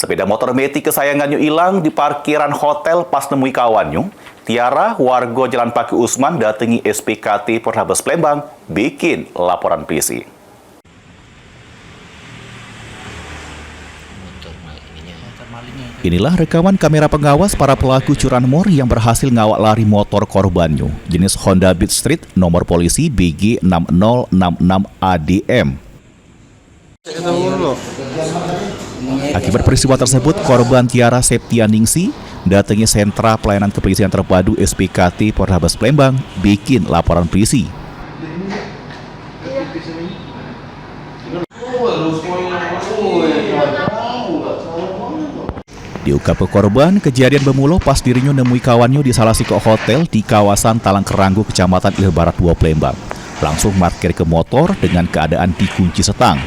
Sepeda motor Meti kesayangannya hilang di parkiran hotel pas nemui kawannya. Tiara, warga Jalan Paki Usman, datangi SPKT Polrestabes Palembang, bikin laporan polisi. Inilah rekaman kamera pengawas para pelaku curanmor yang berhasil ngawak lari motor korbannya, jenis Honda Beat Street, nomor polisi BG 6066 ADM. Akibat peristiwa tersebut, korban Tiara Septianingsi datangi sentra pelayanan kepolisian terpadu SPKT Polrestabes Palembang, bikin laporan polisi. Diungkap ke korban, kejadian bermula pas dirinya nemui kawannya di salah satu hotel di kawasan Talang Keranggu, Kecamatan Ilir Barat 2, Palembang. Langsung parkir ke motor dengan keadaan dikunci setang.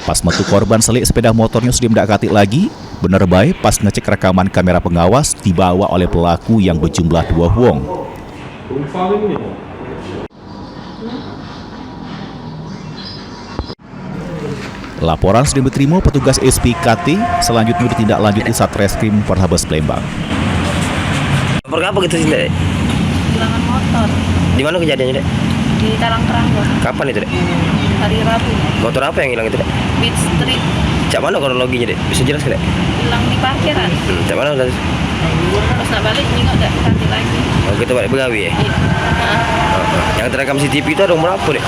Pas metu korban selik sepeda motornya sudah mendekati lagi, bener baik pas ngecek rekaman kamera pengawas dibawa oleh pelaku yang berjumlah 2 wong. Laporan sudah diterima petugas SPKT, selanjutnya ditindaklanjuti Satreskrim Polrestabes Palembang. Lapor apa gitu sih, Dek? Hilangan motor. Di mana kejadiannya, Dek? Di Talang Keranggu. Kapan itu, Dek? Hari Rabu. Motor apa yang hilang itu, Dek? Beat Street. Cak mana kronologinya, Dek? Bisa jelas, Dek? Hilang di parkiran. Cak mana udah? Pas nak balik nengok dah ganti lagi. Oh, kita balik Begawi ya? Iya. Yang terekam CCTV itu ada berapa, Dek?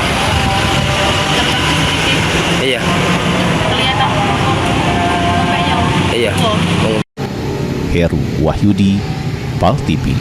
Iya. Kelihatan dompetnya. Iya. Oh. Heru Wahyudi, PAL TV.